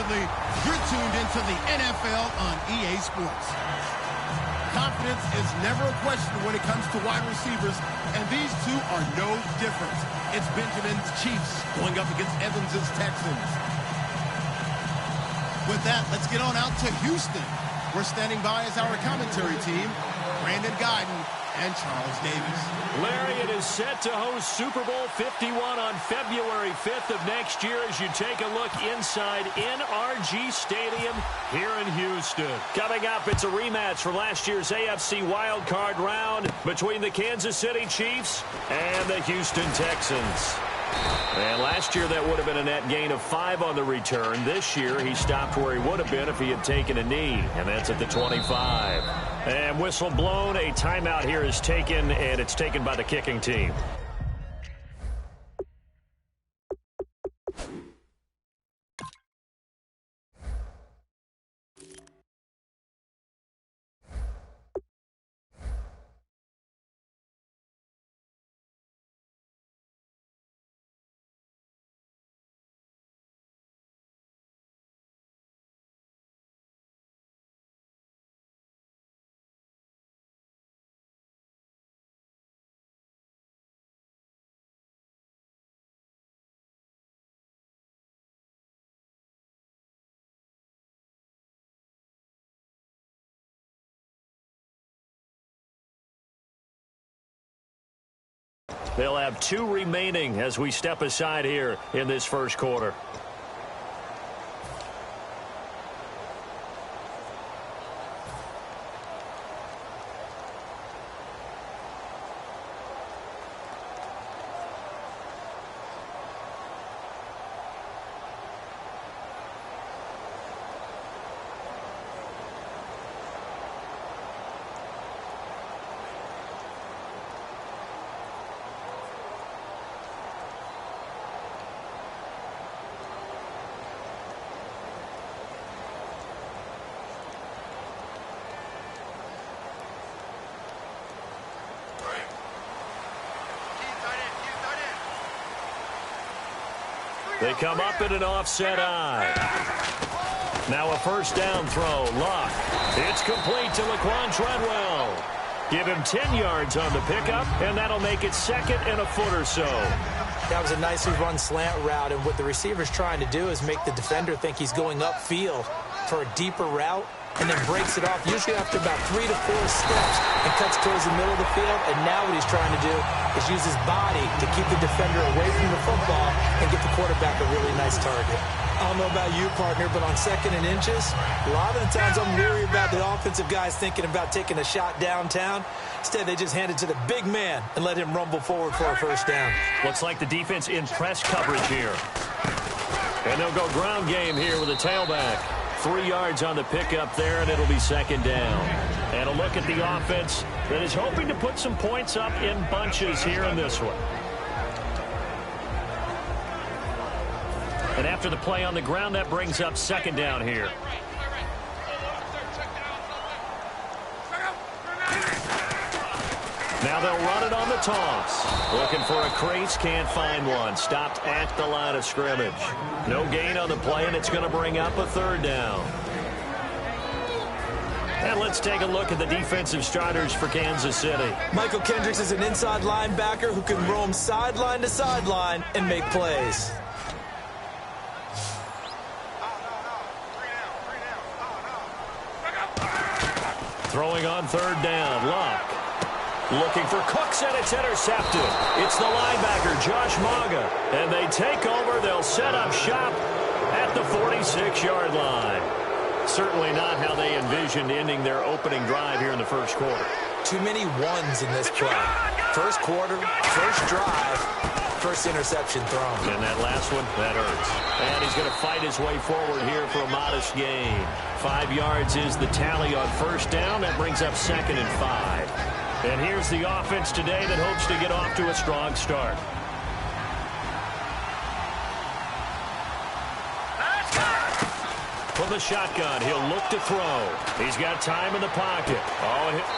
Bradley. You're tuned into the NFL on EA Sports. Confidence is never a question when it comes to wide receivers, and these two are no different. It's Benjamin's Chiefs going up against Evans's Texans. With that, let's get on out to Houston. We're standing by as our commentary team, Brandon Guyton and Charles Davis. Larry, it is set to host Super Bowl 51 on February 5th of next year as you take a look inside NRG Stadium here in Houston. Coming up, it's a rematch from last year's AFC wildcard round between the Kansas City Chiefs and the Houston Texans. And last year, that would have been a net gain of 5 on the return. This year, he stopped where he would have been if he had taken a knee, and that's at the 25. And whistle blown, a timeout here is taken, and it's taken by the kicking team. They'll have 2 remaining as we step aside here in this first quarter. They come up in an offset eye. Now a first down throw. Luck. It's complete to Laquan Treadwell. Give him 10 yards on the pickup, and that'll make it 2nd and a foot or so. That was a nicely run slant route, and what the receiver's trying to do is make the defender think he's going upfield for a deeper route, and then breaks it off, usually after about 3 to 4 steps, and cuts towards the middle of the field. And now what he's trying to do is use his body to keep the defender away from the football and get the quarterback a really nice target. I don't know about you, partner, but on 2nd and inches, a lot of the times I'm weary about the offensive guys thinking about taking a shot downtown. Instead, they just hand it to the big man and let him rumble forward for a first down. Looks like the defense in press coverage here. And they'll go ground game here with a tailback. 3 yards on the pickup there, and it'll be 2nd down. And a look at the offense that is hoping to put some points up in bunches here in this one. And after the play on the ground, that brings up 2nd down here. Now they'll run it on the toss. Looking for a crease, can't find one. Stopped at the line of scrimmage. No gain on the play, and it's going to bring up a 3rd down. And let's take a look at the defensive starters for Kansas City. Michael Kendricks is an inside linebacker who can roam sideline to sideline and make plays. Throwing on 3rd down, Luck. Looking for Cooks, and it's intercepted. It's the linebacker, Josh Maga. And they take over. They'll set up shop at the 46-yard line. Certainly not how they envisioned ending their opening drive here in the first quarter. Too many ones in this play. First quarter, first drive, first interception thrown. And that last one, that hurts. And he's going to fight his way forward here for a modest gain. 5 yards is the tally on first down. That brings up 2nd and 5. And here's the offense today that hopes to get off to a strong start. From the shotgun, he'll look to throw. He's got time in the pocket.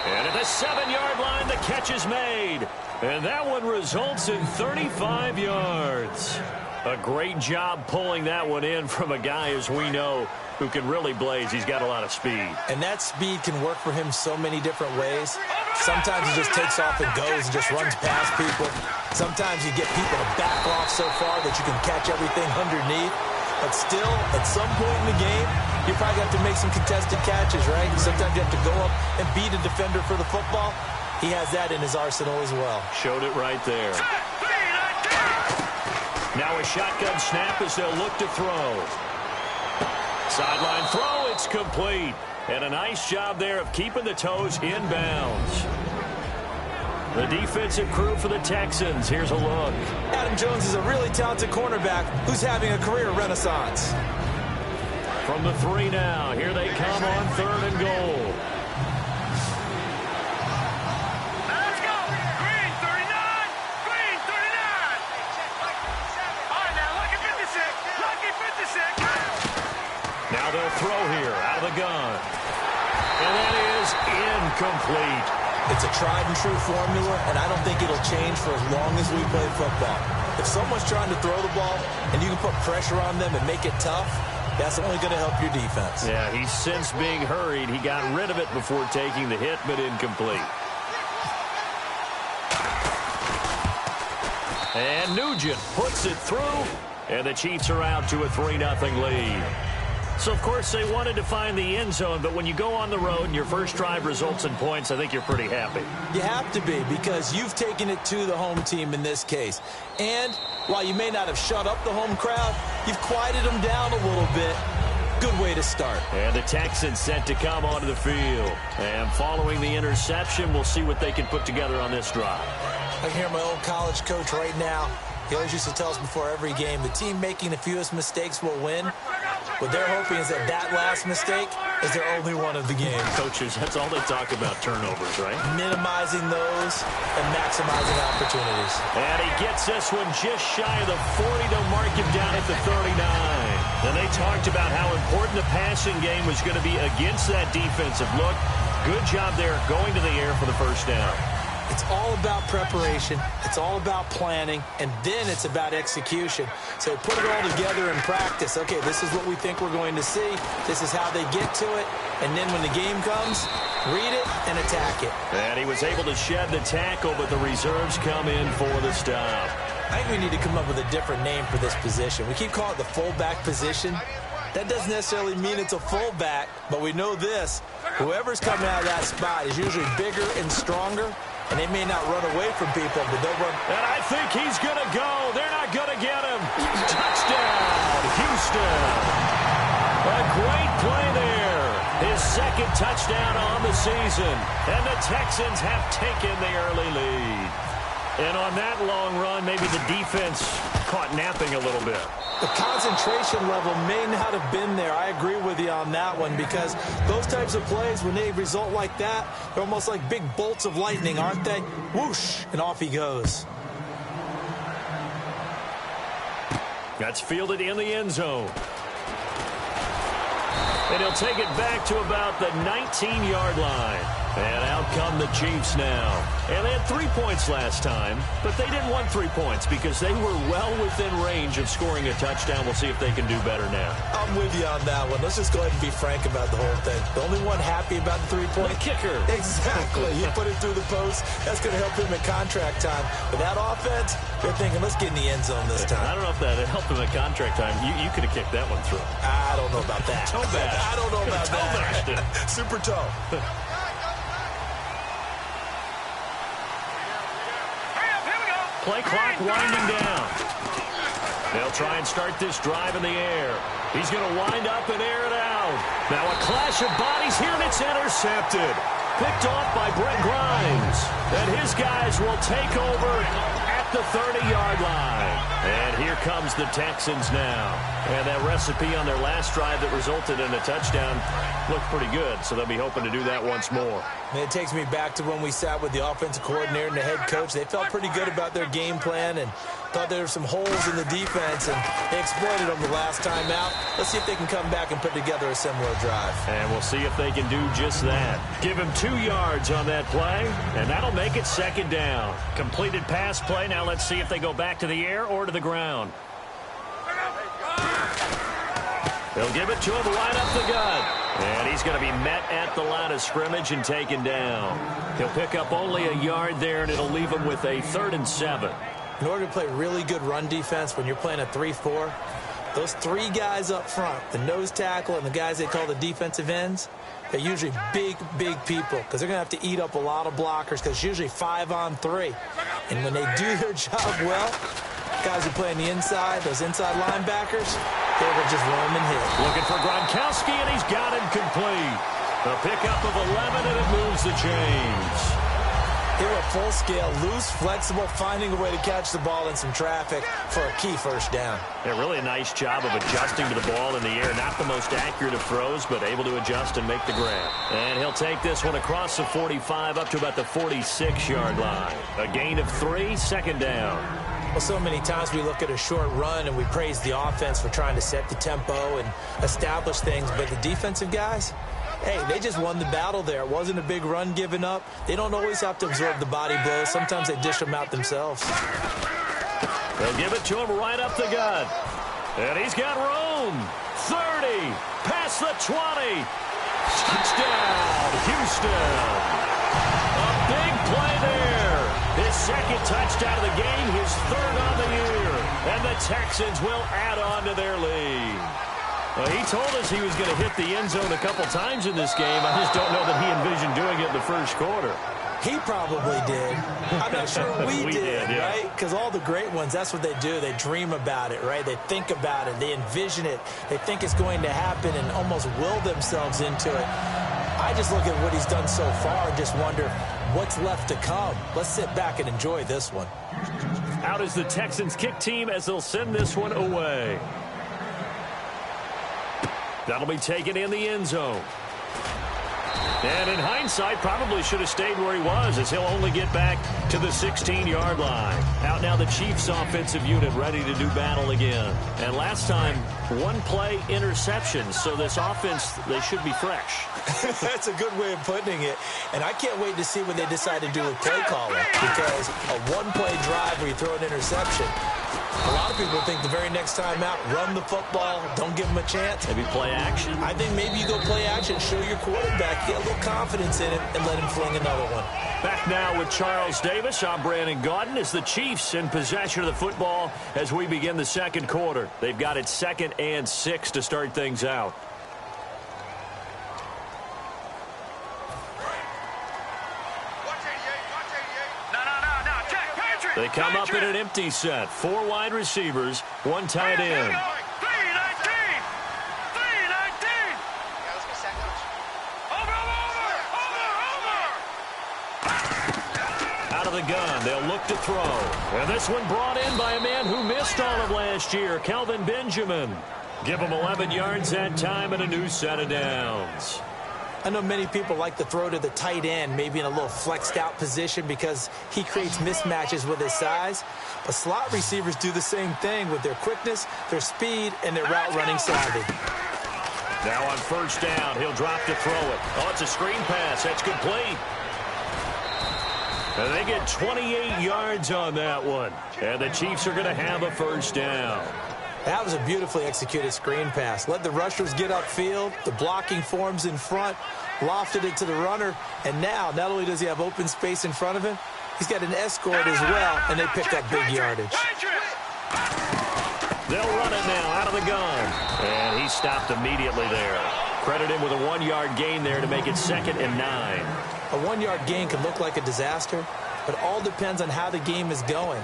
And at the 7-yard line, the catch is made. And that one results in 35 yards. A great job pulling that one in from a guy, as we know, who can really blaze. He's got a lot of speed. And that speed can work for him so many different ways. Sometimes he just takes off and goes and just runs past people. Sometimes you get people to back off so far that you can catch everything underneath. But still, at some point in the game, you probably have to make some contested catches, right? Sometimes you have to go up and beat a defender for the football. He has that in his arsenal as well. Showed it right there. Now a shotgun snap as they'll look to throw. Sideline throw, it's complete. And a nice job there of keeping the toes in bounds. The defensive crew for the Texans. Here's a look. Adam Jones is a really talented cornerback who's having a career renaissance. From the 3 now. Here they come on 3rd and goal. Let's go. Green 39. Green 39. All right, now lucky 56. Lucky 56. Now they'll throw here out of the gun. And that is incomplete. It's a tried-and-true formula, and I don't think it'll change for as long as we play football. If someone's trying to throw the ball and you can put pressure on them and make it tough, that's only going to help your defense. Yeah, he's since being hurried. He got rid of it before taking the hit, but incomplete. And Nugent puts it through, and the Chiefs are out to a 3-0 lead. So, of course, they wanted to find the end zone, but when you go on the road and your first drive results in points, I think you're pretty happy. You have to be, because you've taken it to the home team in this case. And while you may not have shut up the home crowd, you've quieted them down a little bit. Good way to start. And the Texans set to come onto the field. And following the interception, we'll see what they can put together on this drive. I can hear my old college coach right now. He always used to tell us before every game, the team making the fewest mistakes will win. What they're hoping is that last mistake is their only one of the game. Coaches, that's all they talk about, turnovers, right? Minimizing those and maximizing opportunities. And he gets this one just shy of the 40 to mark him down at the 39. And they talked about how important the passing game was going to be against that defensive look. Good job there going to the air for the first down. It's all about preparation. It's all about planning. And then it's about execution. So put it all together in practice. Okay, this is what we think we're going to see. This is how they get to it. And then when the game comes, read it and attack it. And he was able to shed the tackle, but the reserves come in for the stop. I think we need to come up with a different name for this position. We keep calling it the fullback position. That doesn't necessarily mean it's a fullback, but we know this. Whoever's coming out of that spot is usually bigger and stronger. And they may not run away from people, but they'll run. And I think he's going to go. They're not going to get him. Touchdown, Houston. A great play there. His second touchdown on the season. And the Texans have taken the early lead. And on that long run, maybe the defense caught napping a little bit. The concentration level may not have been there. I agree with you on that one, because those types of plays, when they result like that, they're almost like big bolts of lightning, aren't they? Whoosh, and off he goes. That's fielded in the end zone. And he'll take it back to about the 19-yard line. And out come the Chiefs now. And they had 3 points last time, but they didn't want 3 points because they were well within range of scoring a touchdown. We'll see if they can do better now. I'm with you on that one. Let's just go ahead and be frank about the whole thing. The only one happy about the 3-point? The kicker. Exactly. You put it through the post. That's going to help him at contract time. But that offense, they're thinking, let's get in the end zone this time. I don't know if that helped him at contract time. You could have kicked that one through. I don't know about that. Toe bash. I don't know about that. Super toe. Play clock winding down. They'll try and start this drive in the air. He's going to wind up and air it out. Now a clash of bodies here, and it's intercepted. Picked off by Brent Grimes. And his guys will take over at the 30-yard line. And here comes the Texans now. And that recipe on their last drive that resulted in a touchdown looked pretty good, so they'll be hoping to do that once more. And it takes me back to when we sat with the offensive coordinator and the head coach. They felt pretty good about their game plan and thought there were some holes in the defense, and they exploited them the last time out. Let's see if they can come back and put together a similar drive. And we'll see if they can do just that. Give him 2 yards on that play, and that'll make it second down. Completed pass play. Now let's see if they go back to the air or to the ground. They'll give it to him right up the gut. And he's going to be met at the line of scrimmage and taken down. He'll pick up only a yard there, and it'll leave him with a 3rd and 7. In order to play really good run defense when you're playing a 3-4, those 3 guys up front, the nose tackle and the guys they call the defensive ends, they're usually big, big people because they're going to have to eat up a lot of blockers because it's usually 5-on-3. And when they do their job well, guys who play on the inside, those inside linebackers, they will just roam and hit. Looking for Gronkowski, and he's got him complete. A pickup of 11, and it moves the chains. They were full scale, loose, flexible, finding a way to catch the ball in some traffic for a key first down. Yeah, really a nice job of adjusting to the ball in the air. Not the most accurate of throws, but able to adjust and make the grab. And he'll take this one across the 45 up to about the 46-yard line. A gain of 3, 2nd down. Well, so many times we look at a short run and we praise the offense for trying to set the tempo and establish things, but the defensive guys, hey, they just won the battle there. It wasn't a big run given up. They don't always have to absorb the body blows. Sometimes they dish them out themselves. They'll give it to him right up the gut. And he's got room. 30, past the 20. Touchdown, Houston. A big play there. His 2nd touchdown of the game, his 3rd on the year. And the Texans will add on to their lead. Well, he told us he was going to hit the end zone a couple times in this game. I just don't know that he envisioned doing it in the first quarter. He probably did. I'm not sure we did, yeah. Right? Because all the great ones, that's what they do. They dream about it, right? They think about it. They envision it. They think it's going to happen and almost will themselves into it. I just look at what he's done so far and just wonder what's left to come. Let's sit back and enjoy this one. Out is the Texans kick team as they'll send this one away. That'll be taken in the end zone. And in hindsight, probably should have stayed where he was as he'll only get back to the 16-yard line. Out now the Chiefs offensive unit ready to do battle again. And last time, 1-play interception. So this offense, they should be fresh. That's a good way of putting it. And I can't wait to see what they decide to do with play calling. Because a 1-play drive where you throw an interception, a lot of people think the very next time out, run the football, don't give them a chance. Maybe play action. I think maybe you go play action, show your quarterback, get a little confidence in him, and let him fling another one. Back now with Charles Davis. I'm Brandon Gaudin as the Chiefs in possession of the football as we begin the second quarter. They've got it 2nd and 6 to start things out. They come up in an empty set. 4 wide receivers, 1 tight end. 319! 319! Over! Out of the gun, they'll look to throw. And this one brought in by a man who missed all of last year, Kelvin Benjamin. Give him 11 yards that time and a new set of downs. I know many people like to throw to the tight end, maybe in a little flexed out position because he creates mismatches with his size. But slot receivers do the same thing with their quickness, their speed, and their route running savvy. Now on first down, he'll drop to throw it. Oh, it's a screen pass. That's complete. And they get 28 yards on that one. And the Chiefs are going to have a first down. That was a beautifully executed screen pass. Let the rushers get upfield. The blocking forms in front. Lofted it to the runner. And now, not only does he have open space in front of him, he's got an escort as well, and they picked up big yardage. They'll run it now out of the gun. And he stopped immediately there. Credit him with a 1-yard gain there to make it 2nd and 9. A 1-yard gain can look like a disaster, but it all depends on how the game is going.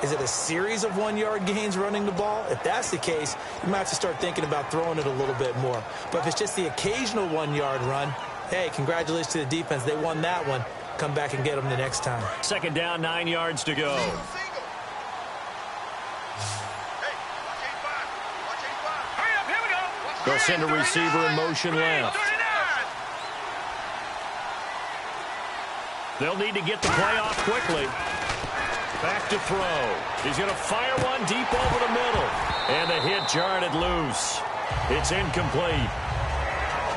Is it a series of 1-yard gains running the ball? If that's the case, you might have to start thinking about throwing it a little bit more. But if it's just the occasional 1-yard run, hey, congratulations to the defense. They won that one. Come back and get them the next time. 2nd down, 9 yards to go. They'll send a receiver in motion left. They'll need to get the play off quickly. Back to throw. He's going to fire one deep over the middle. And the hit jarred it loose. It's incomplete.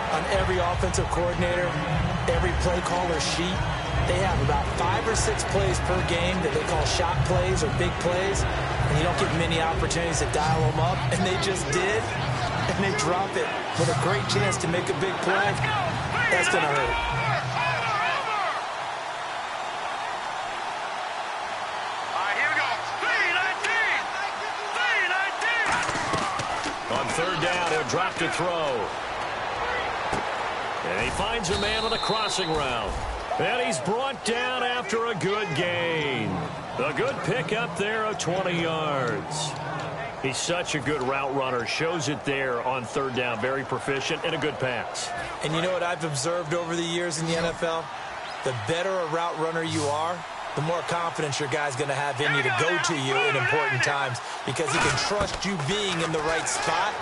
On every offensive coordinator, every play caller sheet, they have about 5 or 6 plays per game that they call shot plays or big plays. And you don't get many opportunities to dial them up. And they just did. And and they drop it with a great chance to make a big play. That's going to hurt. All right, here we go. 3-19. On third down, he'll drop to throw. And he finds a man on a crossing route. And he's brought down after a good gain. A good pick up there of 20 yards. He's such a good route runner. Shows it there on third down. Very proficient and a good pass. And you know what I've observed over the years in the NFL? The better a route runner you are, the more confidence your guy's going to have in you to go to you in important times because he can trust you being in the right spot,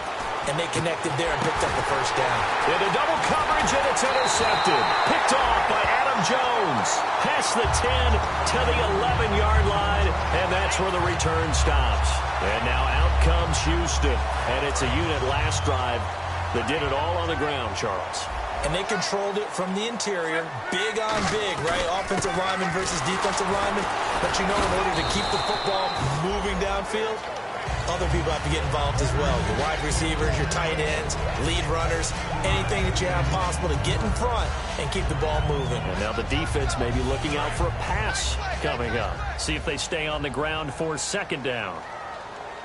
and they connected there and picked up the first down. Into double coverage, and it's intercepted. Picked off by Adam Jones. Past the 10 to the 11-yard line, and that's where the return stops. And now out comes Houston, and it's a unit last drive that did it all on the ground, Charles. And they controlled it from the interior, big on big, right? Offensive lineman versus defensive lineman. But you know, in order to keep the football moving downfield, other people have to get involved as well. Your wide receivers, your tight ends, lead runners, anything that you have possible to get in front and keep the ball moving. And now the defense may be looking out for a pass coming up. See if they stay on the ground for second down.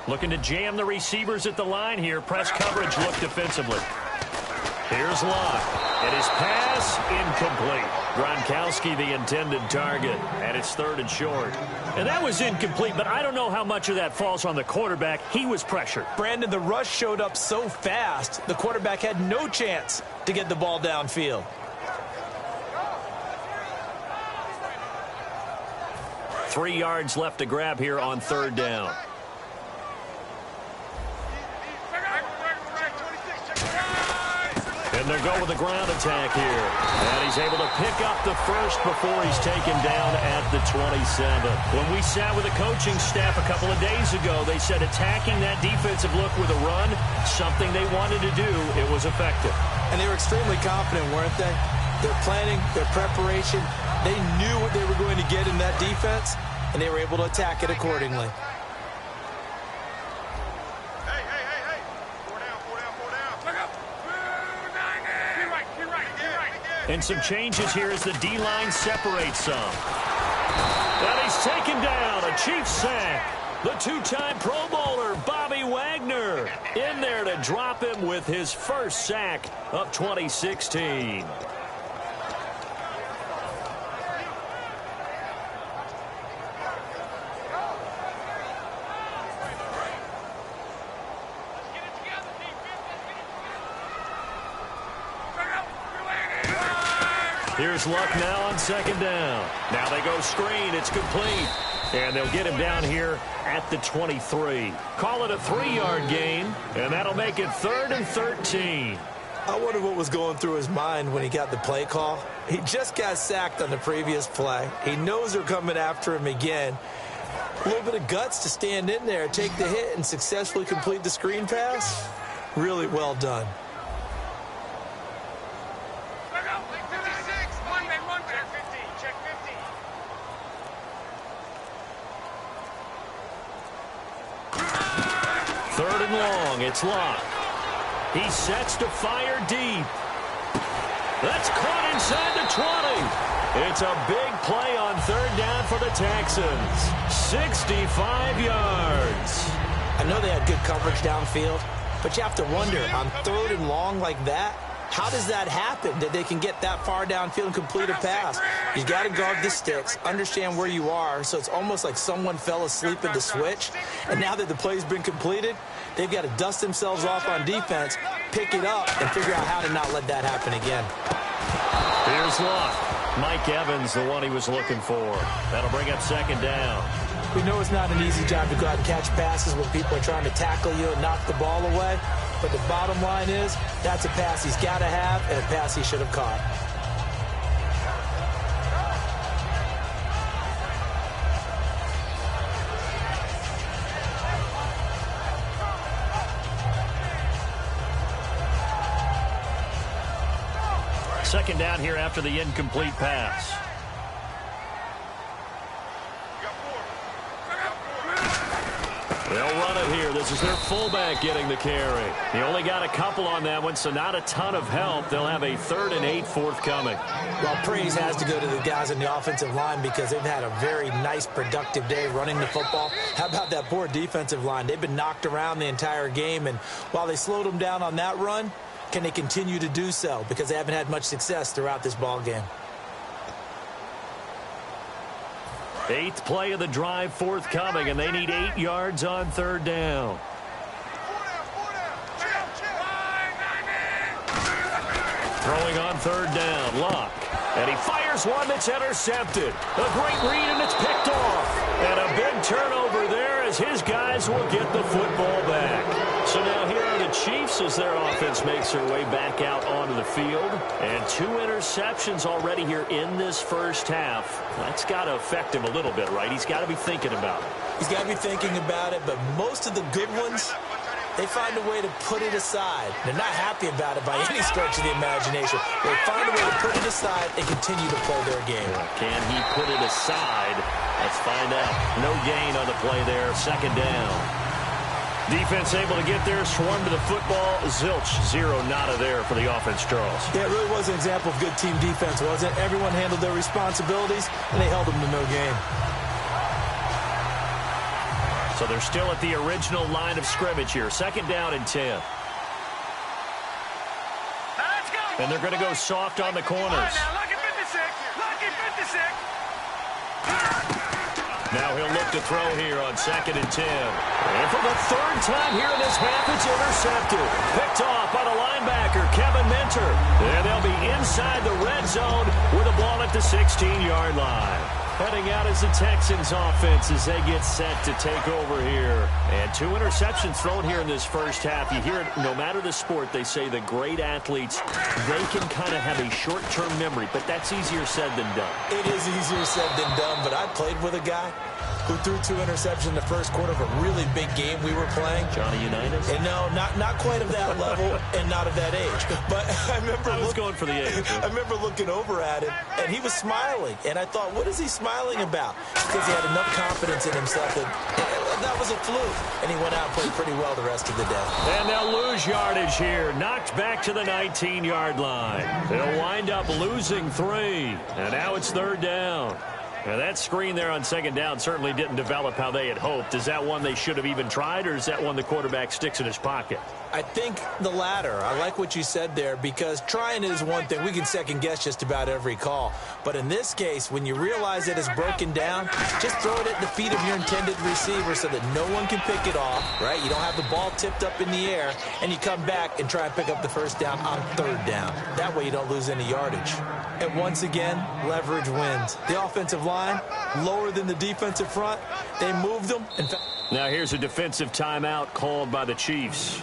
Looking to jam the receivers at the line here. Press coverage look defensively. Here's Locke. And his pass incomplete. Gronkowski the intended target. And it's third and short. And that was incomplete, but I don't know how much of that falls on the quarterback. He was pressured. Brandon, the rush showed up so fast, the quarterback had no chance to get the ball downfield. Three yards left to grab here on third down. And they'll go with the ground attack here. And he's able to pick up the first before he's taken down at the 27. When we sat with the coaching staff a couple of days ago, they said attacking that defensive look with a run, something they wanted to do, it was effective. And they were extremely confident, weren't they? Their planning, their preparation, they knew what they were going to get in that defense, and they were able to attack it accordingly. And some changes here as the D-line separates some. And he's taken down, a Chiefs sack. The two-time Pro Bowler, Bobby Wagner, in there to drop him with his first sack of 2016. Here's Luck now on second down. Now they go screen. It's complete. And they'll get him down here at the 23. Call it a 3-yard gain, and that'll make it 3rd and 13. I wonder what was going through his mind when he got the play call. He just got sacked on the previous play. He knows they're coming after him again. A little bit of guts to stand in there, take the hit, and successfully complete the screen pass. Really well done. Third and long, it's Locke. He sets to fire deep. That's caught inside the 20. It's a big play on third down for the Texans. 65 yards. I know they had good coverage downfield, but you have to wonder, on third and long like that, how does that happen that they can get that far downfield and complete a pass? You got to guard the sticks, understand where you are, so it's almost like someone fell asleep at the switch, and now that the play's been completed, they've got to dust themselves off on defense, pick it up, and figure out how to not let that happen again. Here's Luck. Mike Evans, the one he was looking for. That'll bring up second down. We know it's not an easy job to go out and catch passes when people are trying to tackle you and knock the ball away. But the bottom line is, that's a pass he's got to have and a pass he should have caught. Second down here after the incomplete pass. They'll run it here. This is their fullback getting the carry. He only got a couple on that one, so not a ton of help. They'll have a 3rd and 8 forthcoming. Well, praise has to go to the guys on the offensive line because they've had a very nice, productive day running the football. How about that poor defensive line? They've been knocked around the entire game, and while they slowed them down on that run, can they continue to do so? Because they haven't had much success throughout this ball game. 8th play of the drive forthcoming, and they need 8 yards on 3rd down. Throwing on 3rd down, Luck. And he fires one that's intercepted. A great read, and it's picked off. And a big turnover there as his guys will get the football back. So now here are the Chiefs as their offense makes their way back out onto the field. And 2 interceptions already here in this first half. That's got to affect him a little bit, right? He's got to be thinking about it. He's got to be thinking about it, but most of the good ones, they find a way to put it aside. They're not happy about it by any stretch of the imagination. They find a way to put it aside and continue to play their game. Can he put it aside? Let's find out. No gain on the play there. 2nd down. Defense able to get there, swarm to the football. Zilch, 0 nada there for the offense, Charles. Yeah, it really was an example of good team defense, wasn't it? Everyone handled their responsibilities, and they held them to no gain. So they're still at the original line of scrimmage here. 2nd down and 10. And they're going to go soft on the corners. Now he'll look to throw here on 2nd and 10. And for the 3rd time here in this half, it's intercepted. Picked off by the linebacker, Kevin Minter. And they'll be inside the red zone with a ball at the 16-yard line. Heading out as the Texans offense as they get set to take over here. And 2 interceptions thrown here in this first half. You hear it, no matter the sport, they say the great athletes, they can kind of have a short-term memory, but that's easier said than done. It is easier said than done, but I played with a guy who threw 2 interceptions in the first quarter of a really big game we were playing. Johnny Unitas? And no, not quite of that level and not of that age. But I remember going for the age. I remember looking over at him, and he was smiling. And I thought, what is he smiling about? Because he had enough confidence in himself that was a fluke. And he went out and played pretty well the rest of the day. And they'll lose yardage here. Knocked back to the 19-yard line. They'll wind up losing 3. And now it's 3rd down. Now that screen there on 2nd down certainly didn't develop how they had hoped. Is that one they should have even tried, or is that one the quarterback sticks in his pocket? I think the latter. I like what you said there, because trying is one thing. We can second-guess just about every call. But in this case, when you realize that it's broken down, just throw it at the feet of your intended receiver so that no one can pick it off, right? You don't have the ball tipped up in the air, and you come back and try and pick up the 1st down on 3rd down. That way you don't lose any yardage. And once again, leverage wins. The offensive line, lower than the defensive front. They moved them. Now here's a defensive timeout called by the Chiefs.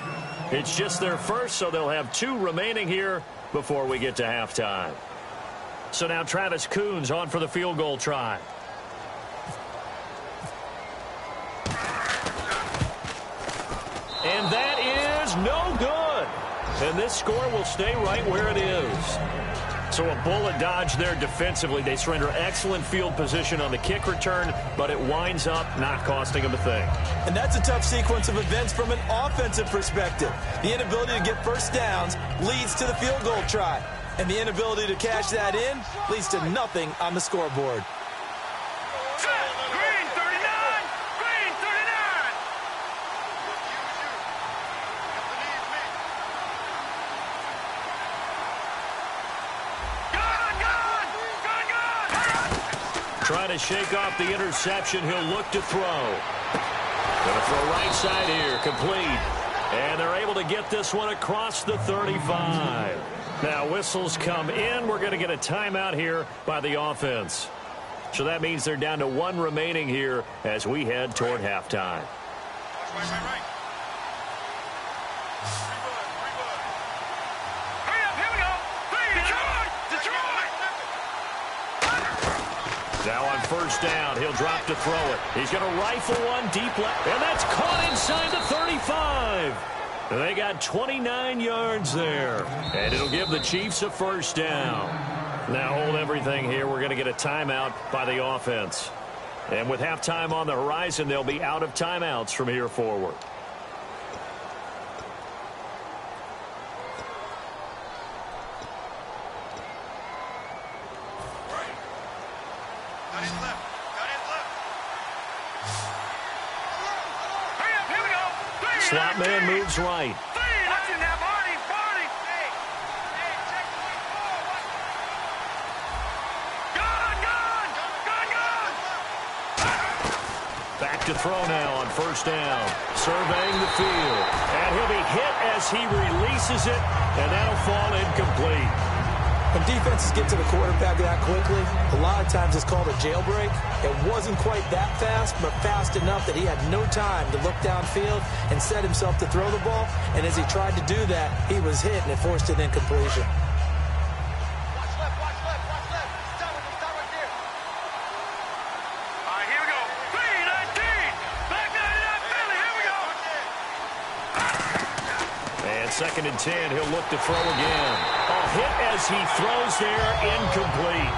It's just their first, so they'll have 2 remaining here before we get to halftime. So now Travis Coons on for the field goal try. And that is no good. And this score will stay right where it is. So a bullet dodge there defensively. They surrender excellent field position on the kick return, but it winds up not costing them a thing. And that's a tough sequence of events from an offensive perspective. The inability to get 1st downs leads to the field goal try. And the inability to cash that in leads to nothing on the scoreboard. Green 39! Green 39! Trying to shake off the interception. He'll look to throw. Going to throw right side here. Complete. And they're able to get this one across the 35. Now whistles come in. We're going to get a timeout here by the offense. So that means they're down to 1 remaining here as we head toward halftime. Right. Now on 1st down, he'll drop to throw it. He's going to rifle one deep left, and that's caught inside the 35. They got 29 yards there, and it'll give the Chiefs a 1st down. Now hold everything here. We're going to get a timeout by the offense. And with halftime on the horizon, they'll be out of timeouts from here forward. Slot man moves right. Back to throw now on first down. Surveying the field. And he'll be hit as he releases it, and that'll fall incomplete. When defenses get to the quarterback that quickly, a lot of times it's called a jailbreak. It wasn't quite that fast, but fast enough that he had no time to look downfield and set himself to throw the ball. And as he tried to do that, he was hit, and it forced an incompletion. Second and 10, he'll look to throw again. A hit as he throws there, incomplete.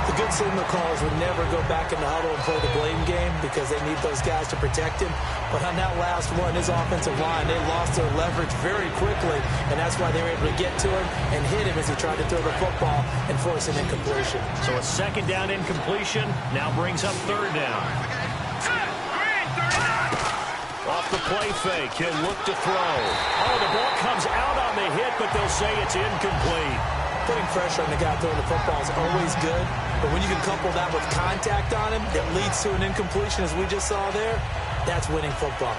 The good signal callers would never go back in the huddle and play the blame game because they need those guys to protect him. But on that last one, his offensive line, they lost their leverage very quickly, and that's why they were able to get to him and hit him as he tried to throw the football and force an incompletion. So a second down incompletion now brings up third down. Off the play fake, he'll look to throw. Oh, the ball comes out on the hit, but they'll say it's incomplete. Putting pressure on the guy throwing the football is always good, but when you can couple that with contact on him that leads to an incompletion, as we just saw there, that's winning football.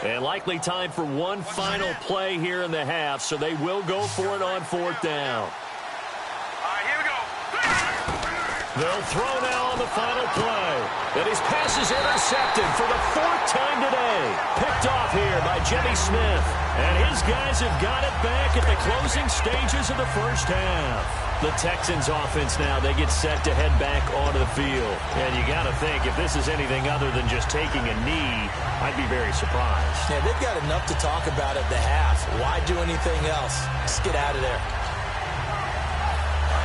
And likely time for one final play here in the half, so they will go for it on fourth down. Here we go. They'll throw now on the final play. And his pass is intercepted for the fourth time today. Picked off here by Jimmy Smith. And his guys have got it back at the closing stages of the first half. The Texans offense now, they get set to head back onto the field. And you got to think, if this is anything other than just taking a knee, I'd be very surprised. Yeah, they've got enough to talk about at the half. Why do anything else? Just get out of there.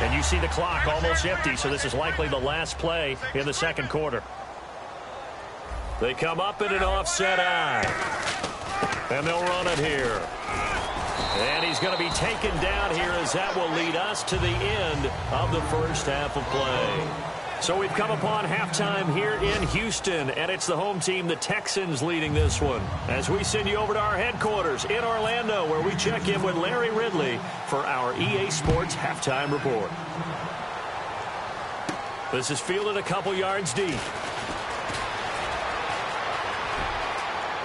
And you see the clock almost empty, so this is likely the last play in the second quarter. They come up in an offset eye. And they'll run it here. And he's going to be taken down here as that will lead us to the end of the first half of play. So we've come upon halftime here in Houston, and it's the home team, the Texans, leading this one. As we send you over to our headquarters in Orlando, where we check in with Larry Ridley for our EA Sports Halftime Report. This is fielded a couple yards deep.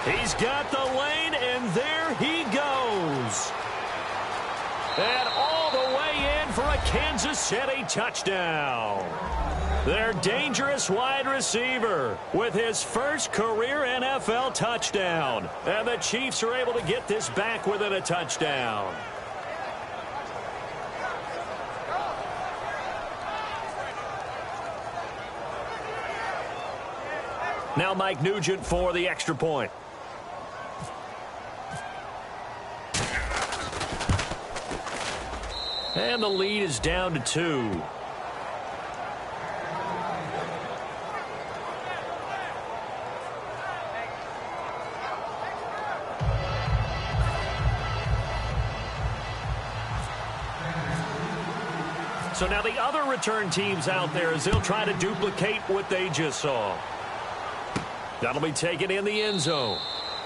He's got the lane, and there he goes. And all the way in for a Kansas City touchdown. Their dangerous wide receiver with his first career NFL touchdown. And the Chiefs are able to get this back within a touchdown. Now Mike Nugent for the extra point. And the lead is down to 2. So now the other return teams out there, as they'll try to duplicate what they just saw. That'll be taken in the end zone.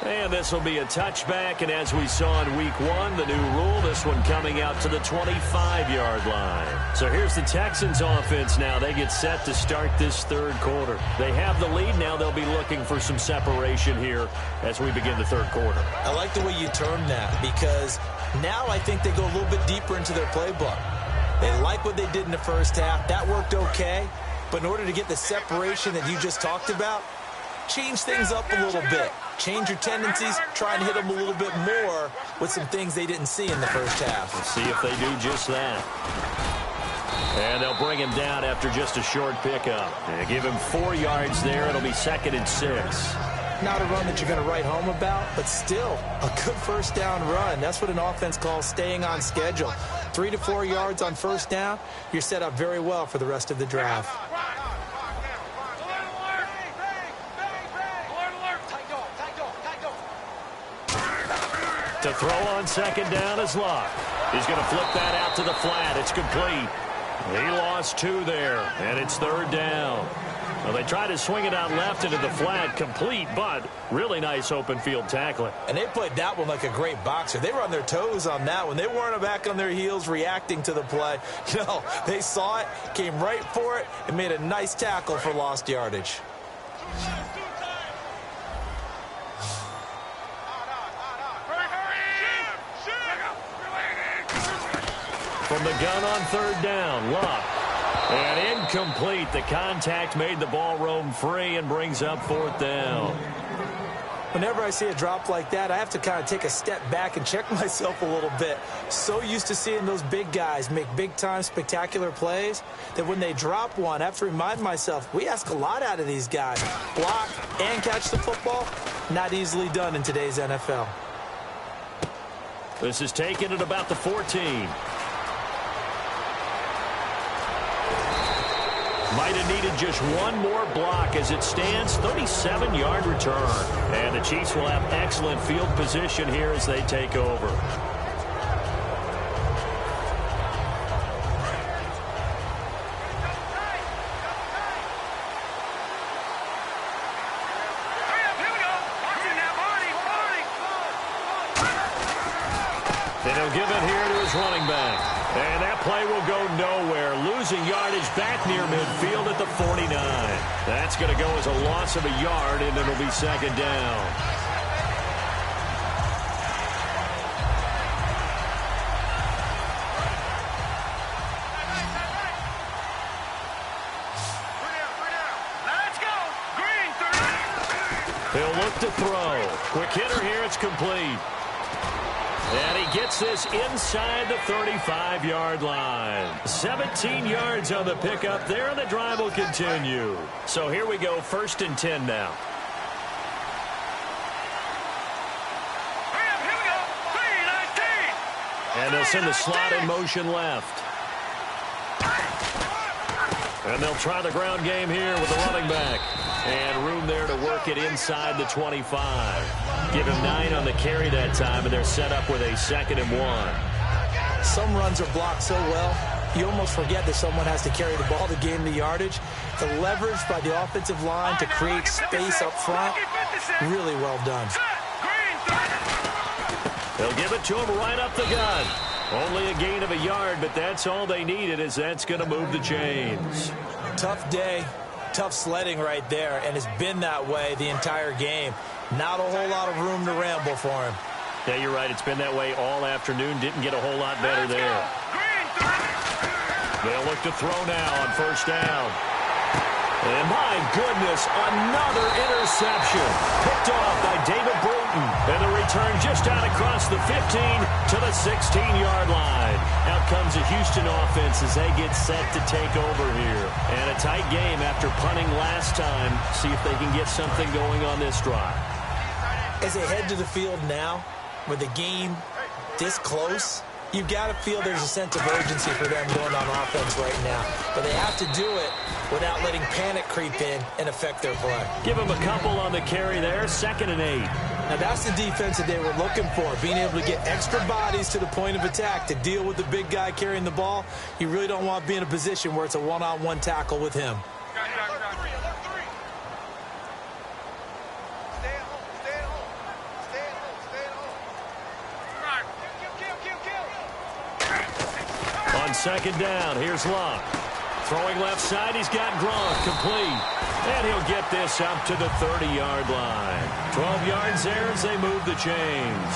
And this will be a touchback, and as we saw in week 1, the new rule, this one coming out to the 25-yard line. So here's the Texans offense now. They get set to start this third quarter. They have the lead now. They'll be looking for some separation here as we begin the third quarter. I like the way you termed that, because now I think they go a little bit deeper into their playbook. They like what they did in the first half. That worked okay. But in order to get the separation that you just talked about, change things up a little bit. Change your tendencies, try and hit them a little bit more with some things they didn't see in the first half. Let's see if they do just that. And they'll bring him down after just a short pickup. They give him 4 yards there. It'll be 2nd and 6. Not a run that you're going to write home about, but still a good first down run. That's what an offense calls staying on schedule. 3 to 4 yards on first down, you're set up very well for the rest of the drive. To throw on 2nd down is Luck. He's going to flip that out to the flat. It's complete. He lost 2 there, and it's 3rd down. Well, they tried to swing it out left into the flat, complete, but really nice open field tackling. And they played that one like a great boxer. They were on their toes on that one. They weren't back on their heels reacting to the play. No, they saw it, came right for it, and made a nice tackle for lost yardage. From the gun on 3rd down, Luck. And incomplete. The contact made the ball roam free and brings up 4th down. Whenever I see a drop like that, I have to kind of take a step back and check myself a little bit. So used to seeing those big guys make big-time spectacular plays that when they drop one, I have to remind myself, we ask a lot out of these guys. Block and catch the football, not easily done in today's NFL. This is taken at about the 14. Might have needed just one more block as it stands. 37-yard return. And the Chiefs will have excellent field position here as they take over. And he'll give it here to his running back. And that play will go nowhere. Losing yardage back near midfield at the 49. That's going to go as a loss of a yard, and it'll be 2nd down. Let's go. Green 3. He'll look to throw. Quick hitter here. It's complete. And he gets this inside the 35-yard line. 17 yards on the pickup there, and the drive will continue. So here we go, 1st and 10 now. Here we go. 3-19. And they'll send the slot in motion left. And they'll try the ground game here with the running back. And room there to work it inside the 25. Give him 9 on the carry that time, and they're set up with a 2nd and 1. Some runs are blocked so well, you almost forget that someone has to carry the ball to gain the yardage. The leverage by the offensive line to create space up front, really well done. They'll give it to him right up the gun. Only a gain of a yard, but that's all they needed, as that's going to move the chains. Tough day, tough sledding right there, and it's been that way the entire game. Not a whole lot of room to ramble for him. Yeah, you're right. It's been that way all afternoon. Didn't get a whole lot better there. They'll look to throw now on 1st down. And my goodness, another interception. Picked off by David Bruton. And the return just out across the 15 to the 16-yard line. Out comes the Houston offense as they get set to take over here. And a tight game after punting last time. See if they can get something going on this drive. As they head to the field now, with the game this close, you've got to feel there's a sense of urgency for them going on offense right now. But they have to do it without letting panic creep in and affect their play. Give them a couple on the carry there, 2nd and 8. Now that's the defense that they were looking for, being able to get extra bodies to the point of attack to deal with the big guy carrying the ball. You really don't want to be in a position where it's a one-on-one tackle with him. On 2nd down, here's Luck. Throwing left side, he's got Gronk, complete. And he'll get this up to the 30-yard line. 12 yards there as they move the chains.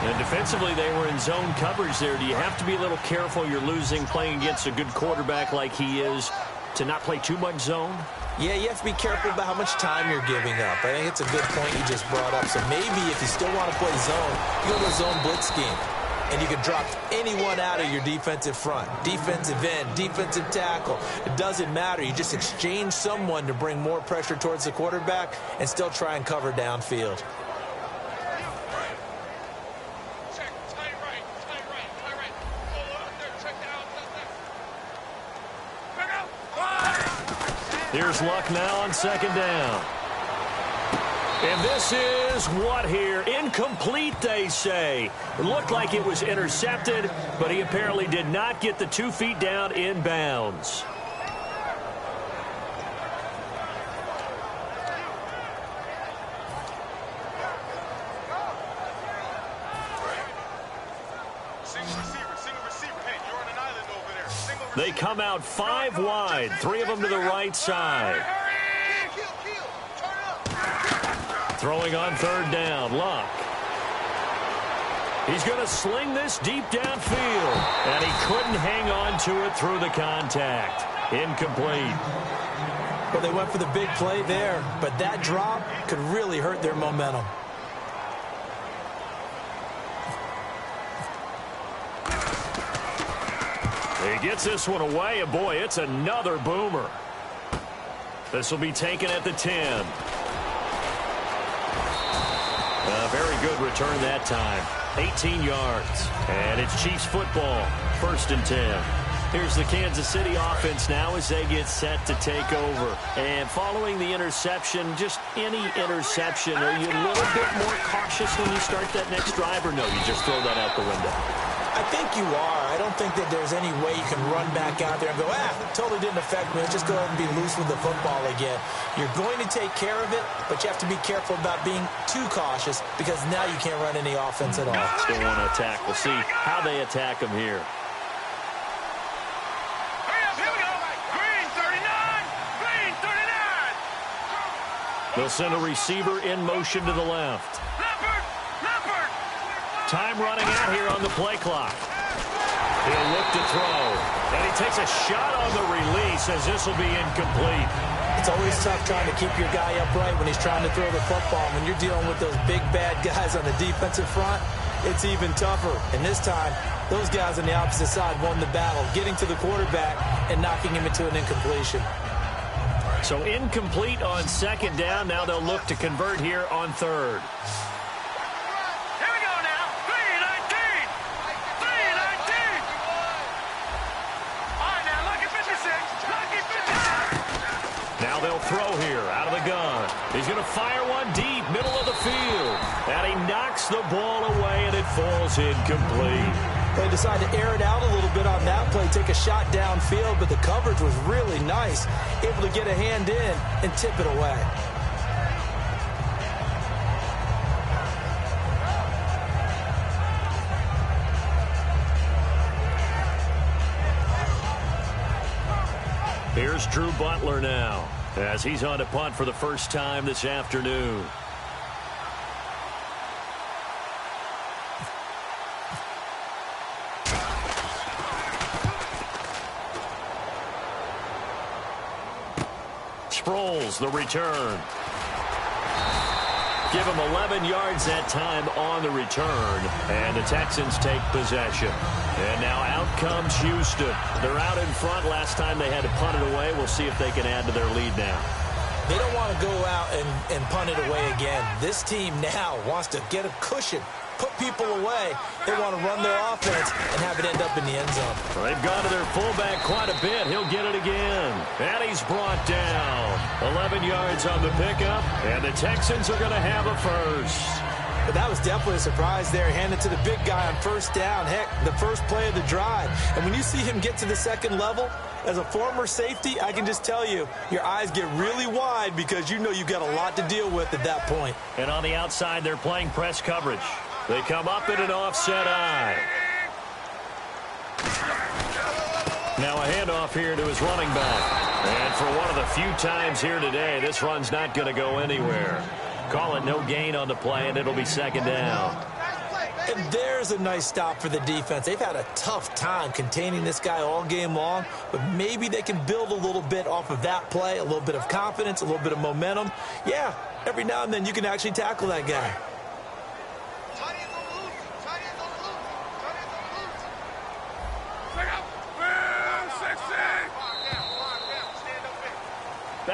And defensively, they were in zone coverage there. Do you have to be a little careful? You're losing playing against a good quarterback like he is to not play too much zone? Yeah, you have to be careful about how much time you're giving up. I think it's a good point you just brought up. So maybe if you still want to play zone, you go to a zone blitz scheme. and you can drop anyone out of your defensive front. Defensive end, defensive tackle. It doesn't matter. You just exchange someone to bring more pressure towards the quarterback and still try and cover downfield. Here's Luck now on second down. And this is what here? Incomplete, they say. It looked like it was intercepted, but he apparently did not get the 2 feet down in bounds. They come out 5 wide, 3 of them to the right side. Throwing on third down, Luck. He's going to sling this deep downfield, and he couldn't hang on to it through the contact. Incomplete. Well, they went for the big play there, but that drop could really hurt their momentum. He gets this one away, and boy, it's another boomer. This will be taken at the 10. A very good return that time. 18 yards. And it's Chiefs football. 1st and 10. Here's the Kansas City offense now as they get set to take over. And following the interception, just any interception, are you a little bit more cautious when you start that next drive, or no, you just throw that out the window? I think you are. I don't think that there's any way you can run back out there and go, totally didn't affect me. Let's just go ahead and be loose with the football again. You're going to take care of it, but you have to be careful about being too cautious because now you can't run any offense at all. Still want to attack. We'll see how they attack him here. They'll send a receiver in motion to the left. Time running out here on the play clock. He'll look to throw. And he takes a shot on the release as this will be incomplete. It's always tough trying to keep your guy upright when he's trying to throw the football. When you're dealing with those big, bad guys on the defensive front, it's even tougher. And this time, those guys on the opposite side won the battle, getting to the quarterback and knocking him into an incompletion. So incomplete on second down. Now they'll look to convert here on third. Now they'll throw here out of the gun. He's going to fire one deep, middle of the field. And he knocks the ball away, and it falls incomplete. They decided to air it out a little bit on that play, take a shot downfield, but the coverage was really nice, able to get a hand in and tip it away. Here's Drew Butler now as he's on to punt for the first time this afternoon. Sproles, the return. Give him 11 yards that time on the return, and the Texans take possession. And now out comes Houston. They're out in front. Last time they had to punt it away. We'll see if they can add to their lead now. They don't want to go out and punt it away again. This team now wants to get a cushion, put people away. They want to run their offense and have it end up in the end zone. Well, they've gone to their fullback quite a bit. He'll get it again. And he's brought down. 11 yards on the pickup, and the Texans are going to have a first. But that was definitely a surprise there. Handed to the big guy on first down. Heck, the first play of the drive. And when you see him get to the second level, as a former safety, I can just tell you, your eyes get really wide because you know you've got a lot to deal with at that point. And on the outside, they're playing press coverage. They come up in an offset eye. Now a handoff here to his running back. And for one of the few times here today, this run's not going to go anywhere. Call it no gain on the play, and it'll be second down. And there's a nice stop for the defense. They've had a tough time containing this guy all game long, but maybe they can build a little bit off of that play, a little bit of confidence, a little bit of momentum. Yeah, every now and then you can actually tackle that guy.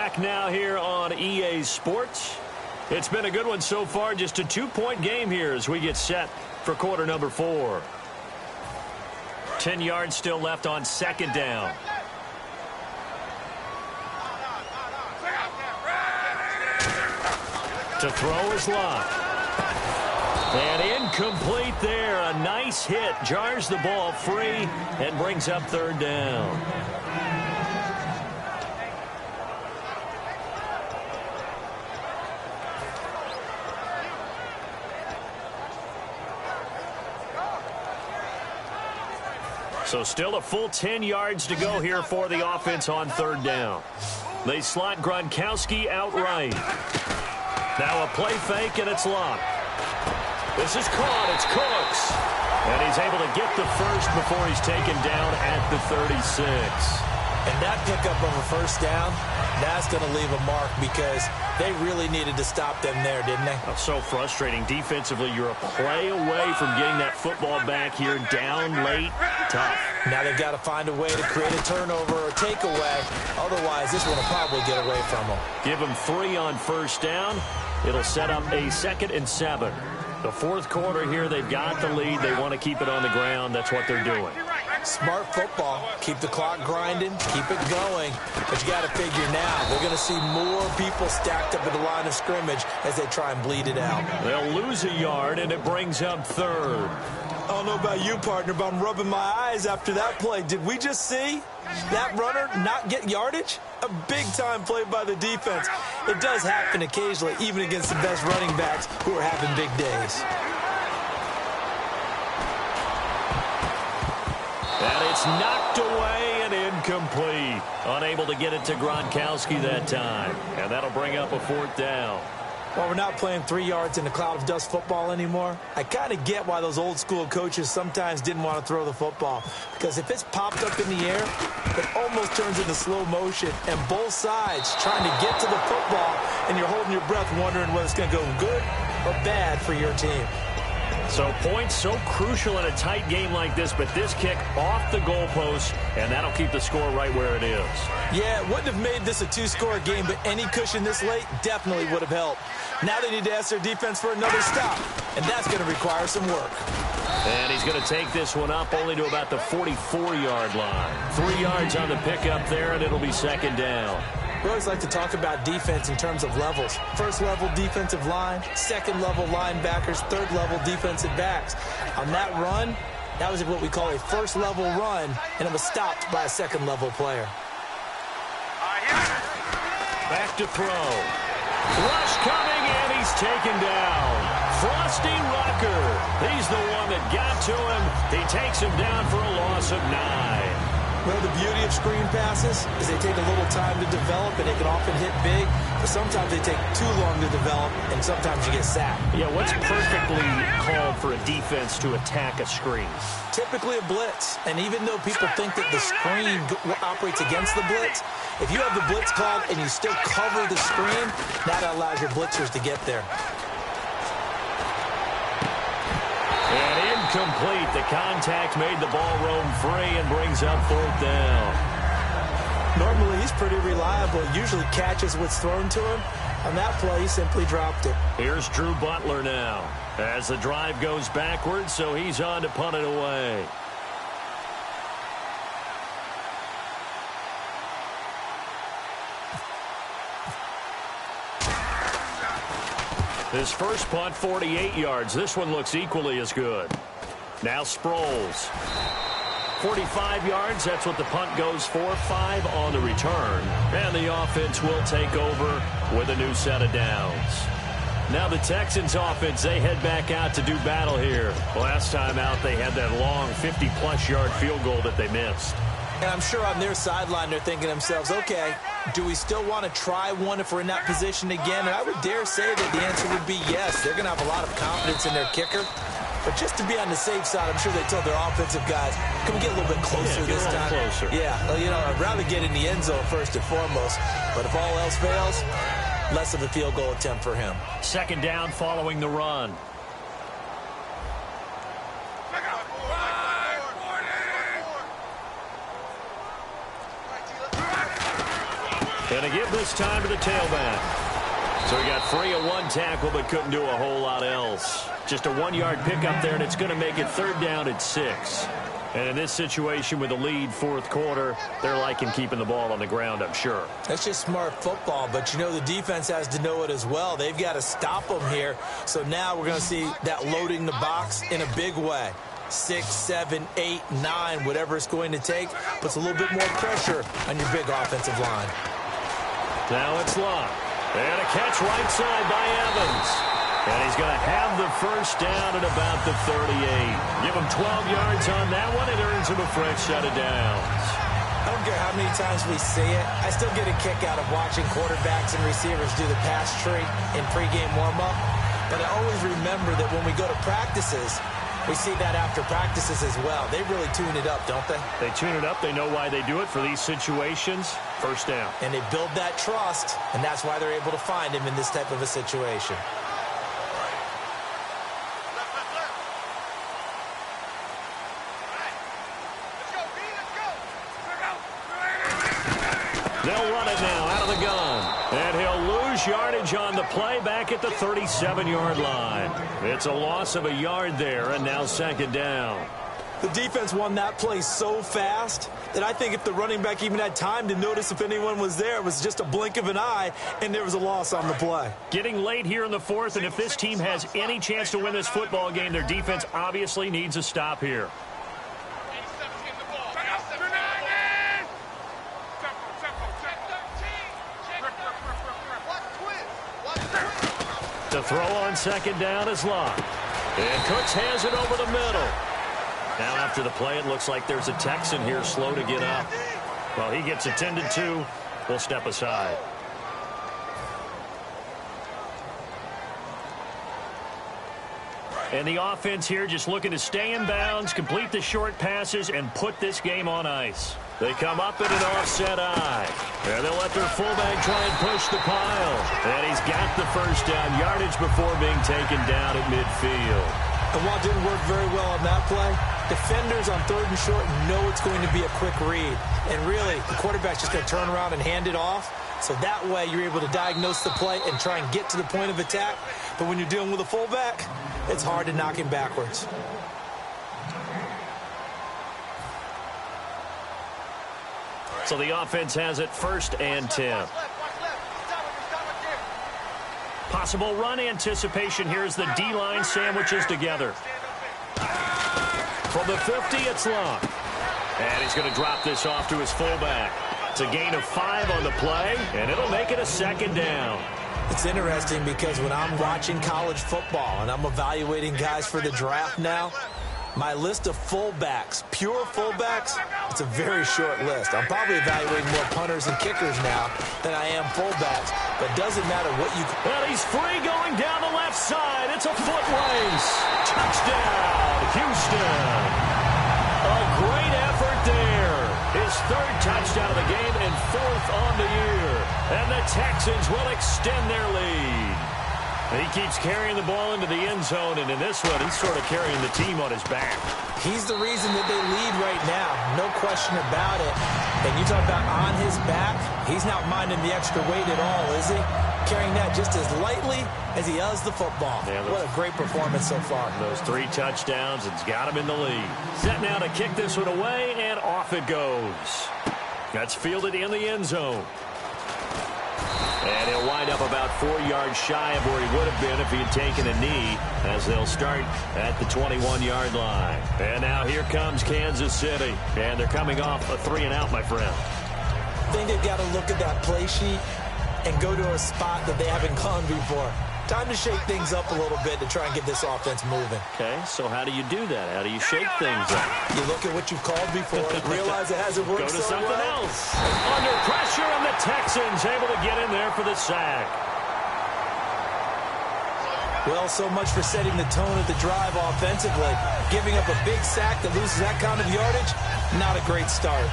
back now here on EA Sports. It's been a good one so far. Just a 2-point game here as we get set for quarter number 4. 10 yards still left on second down. To throw is Locke. And incomplete there. A nice hit. Jars the ball free and brings up third down. So still a full 10 yards to go here for the offense on third down. They slot Gronkowski outright. Now a play fake, and it's Locke. This is caught. It's Cooks. And he's able to get the first before he's taken down at the 36. And that pickup of a first down, that's going to leave a mark because they really needed to stop them there, didn't they? That's so frustrating. Defensively, you're a play away from getting that football back here. Down late, tough. Now they've got to find a way to create a turnover or takeaway. Otherwise, this one will probably get away from them. Give them 3 on first down. It'll set up a 2nd and 7. The fourth quarter here, they've got the lead. They want to keep it on the ground. That's what they're doing. Smart football. Keep the clock grinding. Keep it going. But you got to figure now, they're going to see more people stacked up at the line of scrimmage as they try and bleed it out. They'll lose a yard, and it brings up third. I don't know about you, partner, but I'm rubbing my eyes after that play. Did we just see that runner not get yardage? A big-time play by the defense. It does happen occasionally, even against the best running backs who are having big days. And it's knocked away and incomplete. Unable to get it to Gronkowski that time. And that'll bring up a 4th down. While we're not playing 3 yards in a cloud of dust football anymore, I kind of get why those old-school coaches sometimes didn't want to throw the football. Because if it's popped up in the air, it almost turns into slow motion, and both sides trying to get to the football, and you're holding your breath wondering whether it's going to go good or bad for your team. So points so crucial in a tight game like this, but this kick off the goalpost, and that'll keep the score right where it is. Yeah, it wouldn't have made this a 2-score game, but any cushion this late definitely would have helped. Now they need to ask their defense for another stop, and that's going to require some work. And he's going to take this one up only to about the 44-yard line. 3 yards on the pickup there, and it'll be 2nd down. We always like to talk about defense in terms of levels. First-level defensive line, second-level linebackers, third-level defensive backs. On that run, that was what we call a first-level run, and it was stopped by a second-level player. Back to throw. Rush coming, and he's taken down. Frosty Rucker. He's the one that got to him. He takes him down for a loss of 9. Well, the beauty of screen passes is they take a little time to develop, and they can often hit big, but sometimes they take too long to develop, and sometimes you get sacked. Yeah, what's perfectly called for a defense to attack a screen? Typically a blitz, and even though people think that the screen operates against the blitz, if you have the blitz called and you still cover the screen, that allows your blitzers to get there. And incomplete. The contact made the ball roam free and brings up 4th down. Normally, he's pretty reliable. Usually catches what's thrown to him. On that play, he simply dropped it. Here's Drew Butler now as the drive goes backwards, so he's on to punt it away. His first punt, 48 yards. This one looks equally as good. Now Sproles. 45 yards, that's what the punt goes for. 5 on the return. And the offense will take over with a new set of downs. Now the Texans offense, they head back out to do battle here. Last time out, they had that long 50-plus yard field goal that they missed. And I'm sure on their sideline, they're thinking to themselves, okay, do we still want to try one if we're in that position again? And I would dare say that the answer would be yes. They're going to have a lot of confidence in their kicker. But just to be on the safe side, I'm sure they told their offensive guys, can we get a little bit closer this time? Closer. Yeah, well, you know, I'd rather get in the end zone first and foremost. But if all else fails, less of a field goal attempt for him. 2nd down following the run. Going to give this time to the tailback. So he got free of one tackle but couldn't do a whole lot else. Just a 1-yard pickup there, and it's going to make it 3rd down at 6. And in this situation with the lead 4th quarter, they're liking keeping the ball on the ground, I'm sure. That's just smart football, but you know the defense has to know it as well. They've got to stop them here. So now we're going to see that loading the box in a big way. 6, 7, 8, 9, whatever it's going to take, puts a little bit more pressure on your big offensive line. Now it's Locke. And a catch right side by Evans. And he's going to have the 1st down at about the 38. Give him 12 yards on that one. It earns him a fresh set of downs. I don't care how many times we see it. I still get a kick out of watching quarterbacks and receivers do the pass tree in pregame warm-up. But I always remember that when we go to practices, we see that after practices as well. They really tune it up, don't they? They tune it up. They know why they do it for these situations. 1st down. And they build that trust, and that's why they're able to find him in this type of a situation. They'll run it now out of the gun. And he'll lose yardage on the play back at the 37-yard line. It's a loss of a yard there, and now 2nd down. The defense won that play so fast that I think if the running back even had time to notice if anyone was there, it was just a blink of an eye, and there was a loss on the play. Getting late here in the 4th, and if this team has any chance to win this football game, their defense obviously needs a stop here. The throw on 2nd down is Locke. And Cooks has it over the middle. Now after the play, it looks like there's a Texan here slow to get up. Well, he gets attended to. We'll step aside. And the offense here just looking to stay in bounds, complete the short passes, and put this game on ice. They come up in an offset eye. And they'll let their fullback try and push the pile. And he's got the 1st down yardage before being taken down at midfield. And while it didn't work very well on that play, defenders on 3rd and short know it's going to be a quick read. And really, the quarterback's just going to turn around and hand it off. So that way, you're able to diagnose the play and try and get to the point of attack. But when you're dealing with a fullback, it's hard to knock him backwards. So the offense has it 1st and 10. Possible run anticipation here as the D-line sandwiches together. From the 50, it's Locke. And he's going to drop this off to his fullback. It's a gain of 5 on the play, and it'll make it a 2nd down. It's interesting because when I'm watching college football and I'm evaluating guys for the draft now, my list of fullbacks, pure fullbacks, it's a very short list. I'm probably evaluating more punters and kickers now than I am fullbacks, but it doesn't matter what you... Well, he's free going down the left side. It's a foot race. Touchdown, Houston. A great effort there. His 3rd touchdown of the game and 4th on the year. And the Texans will extend their lead. He keeps carrying the ball into the end zone, and in this one, he's sort of carrying the team on his back. He's the reason that they lead right now, no question about it. And you talk about on his back, he's not minding the extra weight at all, is he? Carrying that just as lightly as he does the football. Yeah, what a great performance so far. Those 3 touchdowns, it's got him in the lead. Set now to kick this one away, and off it goes. That's fielded in the end zone. And he'll wind up about 4 yards shy of where he would have been if he had taken a knee, as they'll start at the 21-yard line. And now here comes Kansas City. And they're coming off a 3-and-out, my friend. I think they've got to look at that play sheet and go to a spot that they haven't gone before. Time to shake things up a little bit to try and get this offense moving. Okay, so how do you do that? How do you shake things up? You look at what you've called before, realize it hasn't worked so well. Go to something else. Under pressure, and the Texans able to get in there for the sack. Well, so much for setting the tone of the drive offensively. Giving up a big sack that loses that kind of yardage, not a great start.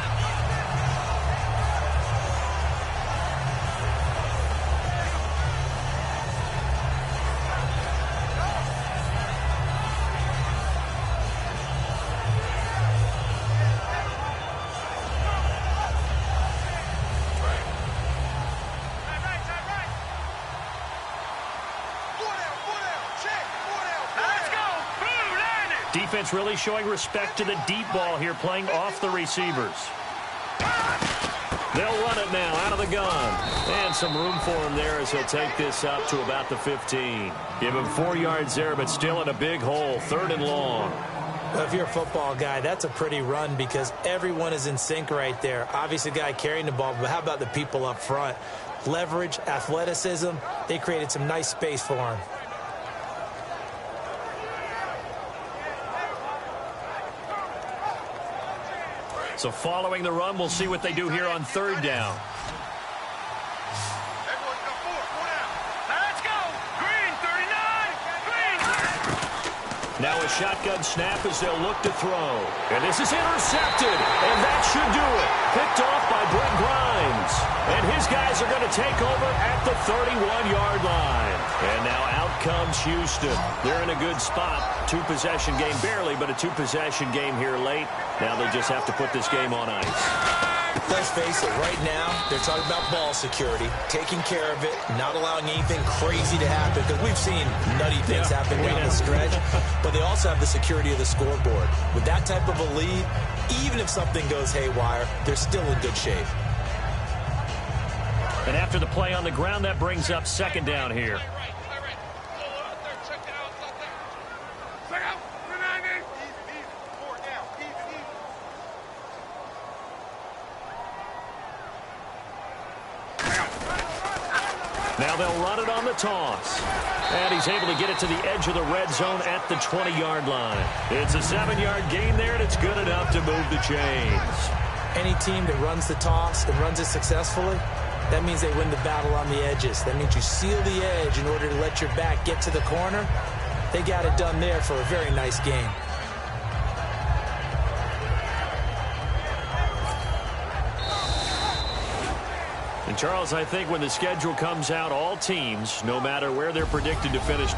Defense really showing respect to the deep ball here, playing off the receivers. They'll run it now out of the gun. And some room for him there as he'll take this up to about the 15. Give him 4 yards there, but still in a big hole. 3rd and long. Well, if you're a football guy, that's a pretty run because everyone is in sync right there. Obviously, the guy carrying the ball, but how about the people up front? Leverage, athleticism, they created some nice space for him. So following the run, we'll see what they do here on 3rd down. Let's go. Green 39. Green. Now a shotgun snap as they'll look to throw. And this is intercepted. And that should do it. Picked off by Brent Grimes. And his guys are going to take over at the 31-yard line. And now out comes Houston. They're in a good spot. 2-possession game, barely, but a 2-possession game here late. Now they just have to put this game on ice. Let's face it, right now, they're talking about ball security, taking care of it, not allowing anything crazy to happen, because we've seen nutty things happen down the stretch, but they also have the security of the scoreboard. With that type of a lead, even if something goes haywire, they're still in good shape. And after the play on the ground, that brings up 2nd down here. Now they'll run it on the toss. And he's able to get it to the edge of the red zone at the 20-yard line. It's a 7-yard gain there, and it's good enough to move the chains. Any team that runs the toss and runs it successfully, that means they win the battle on the edges. That means you seal the edge in order to let your back get to the corner. They got it done there for a very nice game. And Charles, I think when the schedule comes out, all teams, no matter where they're predicted to finish,